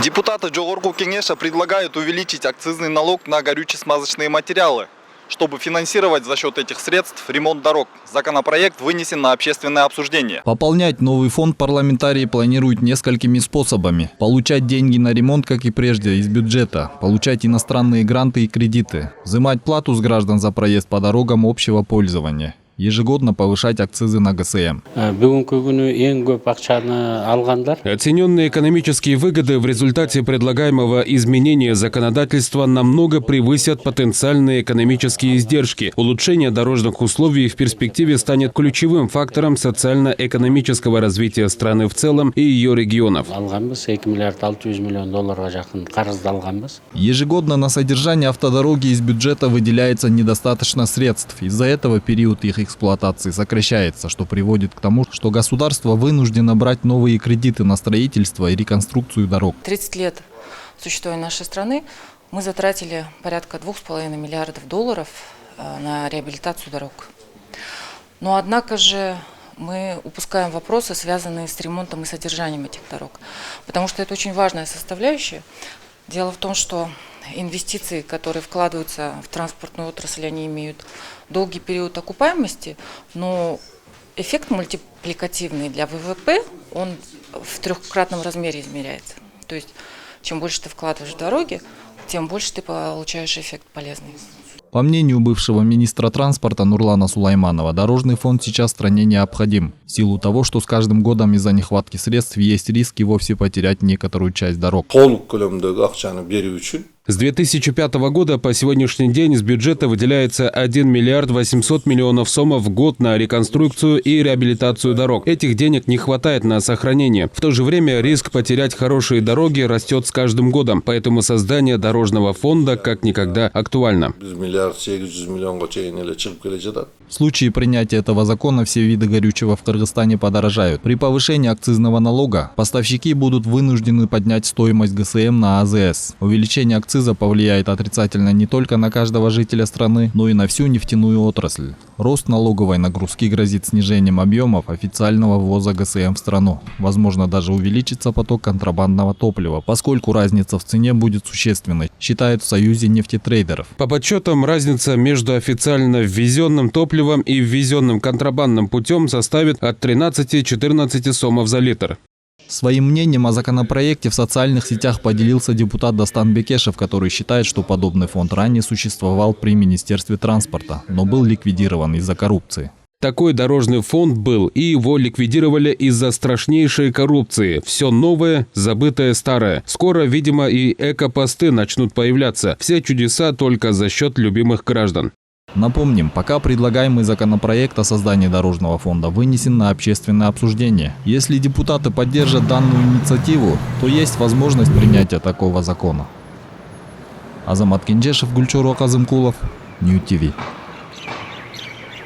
Депутаты Жогорку Кеңеша предлагают увеличить акцизный налог на горюче-смазочные материалы, чтобы финансировать за счет этих средств ремонт дорог. Законопроект вынесен на общественное обсуждение. Пополнять новый фонд парламентарии планируют несколькими способами. Получать деньги на ремонт, как и прежде, из бюджета. Получать иностранные гранты и кредиты. Взимать плату с граждан за проезд по дорогам общего пользования. Ежегодно повышать акцизы на ГСМ. Оцененные экономические выгоды в результате предлагаемого изменения законодательства намного превысят потенциальные экономические издержки. Улучшение дорожных условий в перспективе станет ключевым фактором социально-экономического развития страны в целом и ее регионов. Ежегодно на содержание автодороги из бюджета выделяется недостаточно средств. Из-за этого период их эксплуатации сокращается, что приводит к тому, что государство вынуждено брать новые кредиты на строительство и реконструкцию дорог. 30 лет существования нашей страны мы затратили порядка $2,5 миллиардов на реабилитацию дорог. Но однако же мы упускаем вопросы, связанные с ремонтом и содержанием этих дорог, потому что это очень важная составляющая. Дело в том, что инвестиции, которые вкладываются в транспортную отрасль, они имеют долгий период окупаемости, но эффект мультипликативный для ВВП, он в трехкратном размере измеряется. То есть, чем больше ты вкладываешь в дороги, тем больше ты получаешь эффект полезный. По мнению бывшего министра транспорта Нурлана Сулайманова, дорожный фонд сейчас в стране необходим. В силу того, что с каждым годом из-за нехватки средств есть риски вовсе потерять некоторую часть дорог. С 2005 года по сегодняшний день из бюджета выделяется 1 миллиард 800 миллионов сомов в год на реконструкцию и реабилитацию дорог. Этих денег не хватает на сохранение. В то же время риск потерять хорошие дороги растет с каждым годом, поэтому создание дорожного фонда как никогда актуально. В случае принятия этого закона все виды горючего в Кыргызстане подорожают. При повышении акцизного налога поставщики будут вынуждены поднять стоимость ГСМ на АЗС. Увеличение акциза повлияет отрицательно не только на каждого жителя страны, но и на всю нефтяную отрасль. Рост налоговой нагрузки грозит снижением объемов официального ввоза ГСМ в страну. Возможно, даже увеличится поток контрабандного топлива, поскольку разница в цене будет существенной, считают в Союзе нефтетрейдеров. По подсчетам, разница между официально ввезенным топливом и ввезенным контрабандным путем составит от 13-14 сомов за литр. Своим мнением о законопроекте в социальных сетях поделился депутат Дастан Бекешев, который считает, что подобный фонд ранее существовал при Министерстве транспорта, но был ликвидирован из-за коррупции. Такой дорожный фонд был, и его ликвидировали из-за страшнейшей коррупции. Все новое, забытое старое. Скоро, видимо, и экопосты начнут появляться. Все чудеса только за счет любимых граждан. Напомним, пока предлагаемый законопроект о создании дорожного фонда вынесен на общественное обсуждение. Если депутаты поддержат данную инициативу, то есть возможность принятия такого закона. Азамат Кенжешев, Гульчуро Казымкулов, Нью ТВ.